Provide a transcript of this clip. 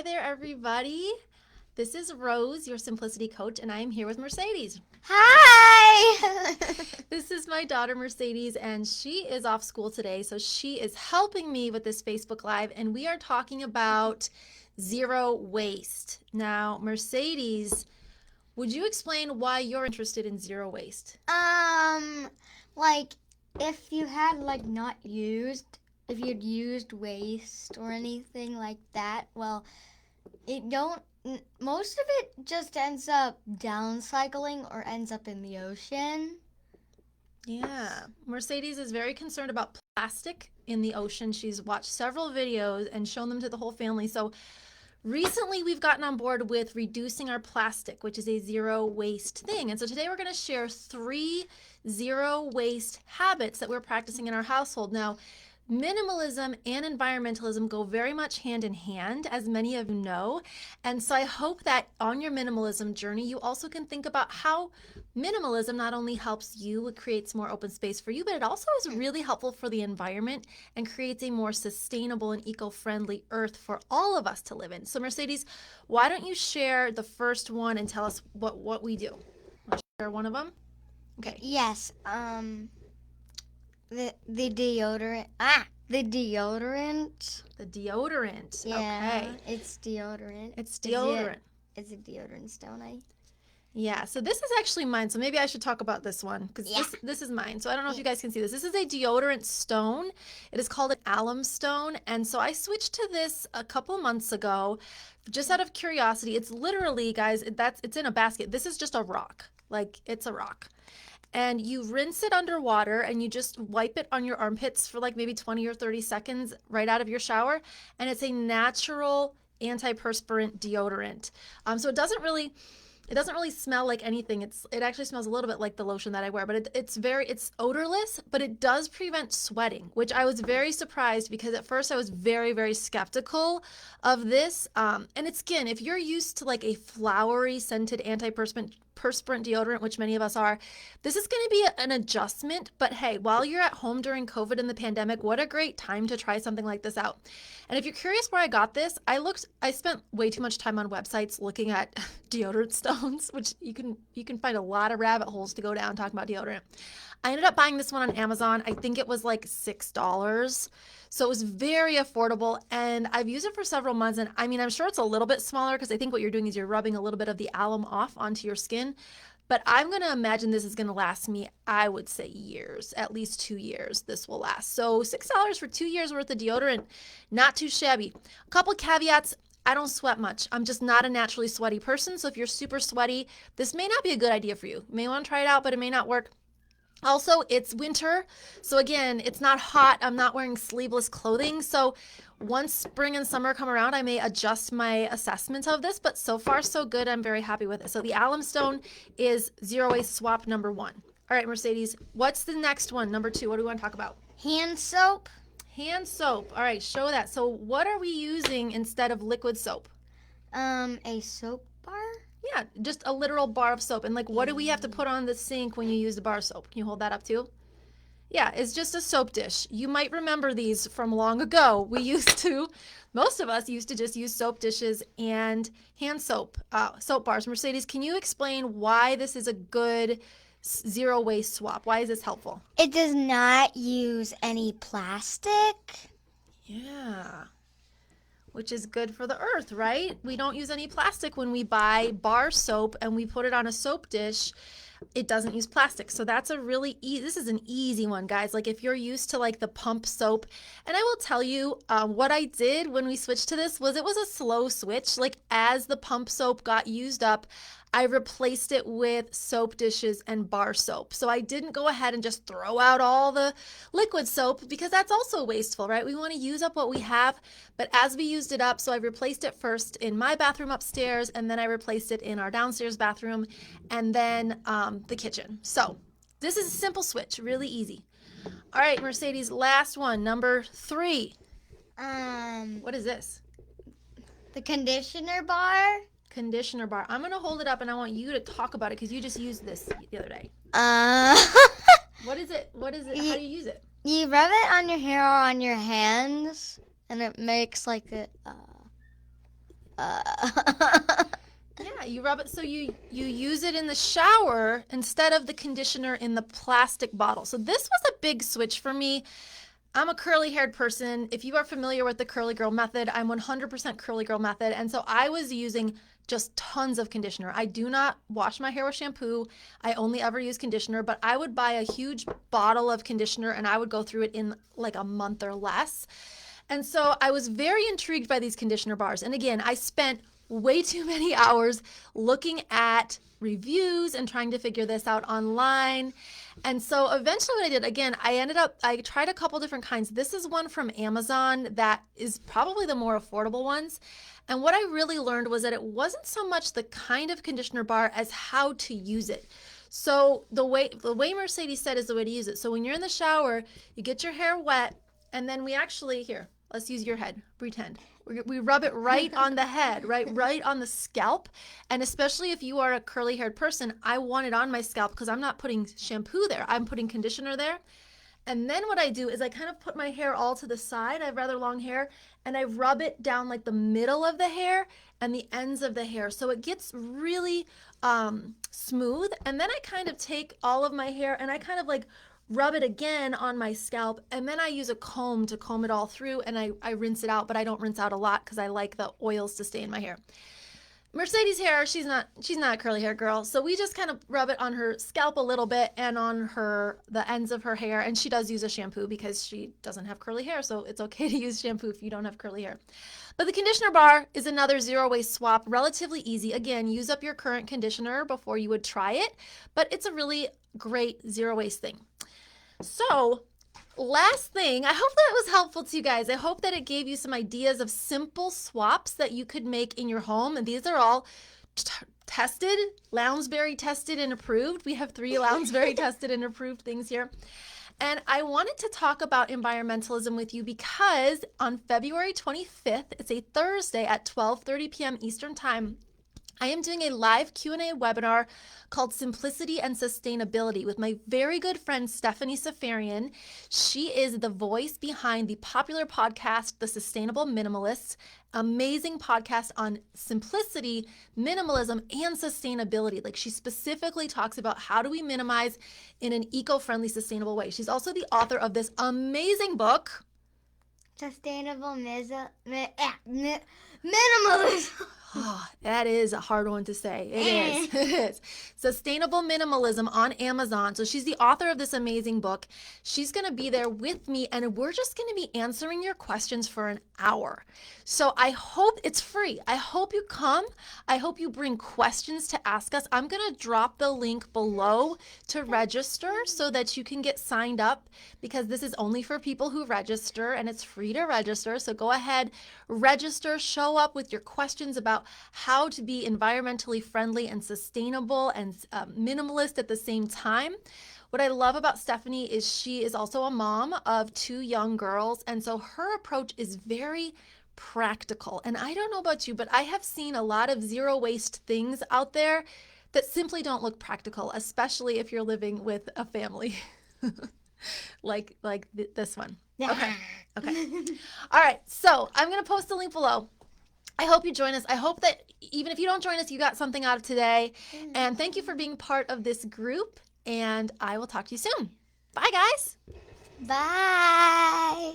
Hi there, everybody. This is Rose, your simplicity coach, and I am here with Mercedes. Hi! This is my daughter, Mercedes, and she is off school today, so she is helping me with this Facebook Live, and we are talking about zero waste. Now, Mercedes, would you explain why you're interested in zero waste? Like, if you had, if you'd used waste or anything like that, well, most of it just ends up downcycling or ends up in the ocean. Yeah, Mercedes is very concerned about plastic in the ocean. She's watched several videos and shown them to the whole family. So recently we've gotten on board with reducing our plastic, which is a zero waste thing. And so today we're going to share 3 zero waste habits that we're practicing in our household. Now, minimalism and environmentalism go very much hand in hand, as many of you know. And so I hope that on your minimalism journey, you also can think about how minimalism not only helps you, it creates more open space for you, but it also is really helpful for the environment and creates a more sustainable and eco-friendly earth for all of us to live in. So Mercedes, why don't you share the first one and tell us what we do? Want to share one of them? Okay. Yes, the deodorant. The deodorant. The deodorant. Yeah, Okay. it's deodorant. It's deodorant. It's a deodorant stone. Yeah, so this is actually mine. So maybe I should talk about this one because this is mine. So I don't know if you guys can see this. This is a deodorant stone. It is called an alum stone. And so I switched to this a couple months ago just out of curiosity. It's literally, guys, it's in a basket. This is just a rock. Like it's a rock. And you rinse it underwater and you just wipe it on your armpits for like maybe 20 or 30 seconds right out of your shower. And it's a natural antiperspirant deodorant. So it doesn't really smell like anything. It actually smells a little bit like the lotion that I wear, but it's odorless, but it does prevent sweating, which I was very surprised because at first I was very, very skeptical of this. And it's, again, if you're used to like a flowery scented antiperspirant deodorant, which many of us are, this is going to be an adjustment. But hey, while you're at home during COVID and the pandemic, what a great time to try something like this out. And if you're curious where I got this, I spent way too much time on websites looking at deodorant stones, which you can find a lot of rabbit holes to go down talking about deodorant. I ended up buying this one on Amazon. I think it was like $6. So it was very affordable, and I've used it for several months. And I mean, I'm sure it's a little bit smaller because I think what you're doing is you're rubbing a little bit of the alum off onto your skin. But I'm going to imagine this is going to last me, I would say, years, at least 2 years this will last. So $6 for 2 years worth of deodorant, not too shabby. A couple caveats. I don't sweat much. I'm just not a naturally sweaty person. So if you're super sweaty, this may not be a good idea for you. You may want to try it out, but it may not work. Also, it's winter, so again, it's not hot. I'm not wearing sleeveless clothing. So once spring and summer come around, I may adjust my assessment of this, but so far so good. I'm very happy with it. So the alum stone is zero waste swap number 1. All right, Mercedes, what's the next one? Number 2, what do we want to talk about? Hand soap. Hand soap. All right, show that. So what are we using instead of liquid soap? A soap bar? Yeah, just a literal bar of soap. And like, what do we have to put on the sink when you use the bar of soap? Can you hold that up too? Yeah, it's just a soap dish. You might remember these from long ago. Most of us used to just use soap dishes and hand soap, soap bars. Mercedes, can you explain why this is a good zero waste swap? Why is this helpful? It does not use any plastic. Yeah, which is good for the earth, right? We don't use any plastic when we buy bar soap and we put it on a soap dish. It doesn't use plastic. So that's a really this is an easy one, guys. Like if you're used to like the pump soap, and I will tell you what I did when we switched to this was it was a slow switch. Like as the pump soap got used up, I replaced it with soap dishes and bar soap. So I didn't go ahead and just throw out all the liquid soap because that's also wasteful, right? We want to use up what we have. But as we used it up, so I replaced it first in my bathroom upstairs, and then I replaced it in our downstairs bathroom, and then the kitchen. So this is a simple switch, really easy. All right, Mercedes, last one, number 3. What is this? The conditioner bar. Conditioner bar. I'm going to hold it up and I want you to talk about it because you just used this the other day. What is it? How do you use it? You rub it on your hair or on your hands, and it makes like Yeah, you rub it so you use it in the shower instead of the conditioner in the plastic bottle. So this was a big switch for me. I'm a curly haired person. If you are familiar with the curly girl method, I'm 100% curly girl method. And so I was using just tons of conditioner. I do not wash my hair with shampoo. I only ever use conditioner, but I would buy a huge bottle of conditioner and I would go through it in like a month or less. And so I was very intrigued by these conditioner bars. And again, I spent way too many hours looking at reviews and trying to figure this out online. And so eventually what I did, again, I tried a couple different kinds. This is one from Amazon that is probably the more affordable ones. And what I really learned was that it wasn't so much the kind of conditioner bar as how to use it. So the way Mercedes said is the way to use it. So when you're in the shower, you get your hair wet, and then here, let's use your head, pretend. We rub it right on the head, right on the scalp. And especially if you are a curly haired person, I want it on my scalp because I'm not putting shampoo there. I'm putting conditioner there. And then what I do is I kind of put my hair all to the side. I have rather long hair, and I rub it down like the middle of the hair and the ends of the hair. So it gets really smooth. And then I kind of take all of my hair and I kind of like rub it again on my scalp, and then I use a comb to comb it all through, and I rinse it out, but I don't rinse out a lot because I like the oils to stay in my hair. Mercedes' hair, she's not a curly hair girl, so we just kind of rub it on her scalp a little bit and on the ends of her hair, and she does use a shampoo because she doesn't have curly hair, so it's okay to use shampoo if you don't have curly hair. But the conditioner bar is another zero waste swap, relatively easy. Again, use up your current conditioner before you would try it, but it's a really great zero waste thing. So, last thing, I hope that was helpful to you guys. I hope that it gave you some ideas of simple swaps that you could make in your home. And these are all tested, Lounsbury tested and approved. We have 3 Lounsbury tested and approved things here. And I wanted to talk about environmentalism with you because on February 25th, it's a Thursday at 12:30 p.m. Eastern Time, I am doing a live Q&A webinar called Simplicity and Sustainability with my very good friend Stephanie Safarian. She is the voice behind the popular podcast, The Sustainable Minimalists, amazing podcast on simplicity, minimalism, and sustainability. Like, she specifically talks about how do we minimize in an eco-friendly, sustainable way. She's also the author of this amazing book, Sustainable Minimalism. Oh, that is a hard one to say. It is. Sustainable Minimalism on Amazon. So she's the author of this amazing book. She's going to be there with me, and we're just going to be answering your questions for an hour. So I hope it's free. I hope you come. I hope you bring questions to ask us. I'm going to drop the link below to register so that you can get signed up, because this is only for people who register, and it's free to register. So go ahead, register, show up with your questions about how to be environmentally friendly and sustainable and minimalist at the same time. What I love about Stephanie is she is also a mom of 2 young girls, and so her approach is very practical. And I don't know about you, but I have seen a lot of zero waste things out there that simply don't look practical, especially if you're living with a family like this one. Okay. All right, so I'm going to post the link below. I hope you join us. I hope that even if you don't join us, you got something out of today. And thank you for being part of this group. And I will talk to you soon. Bye, guys. Bye.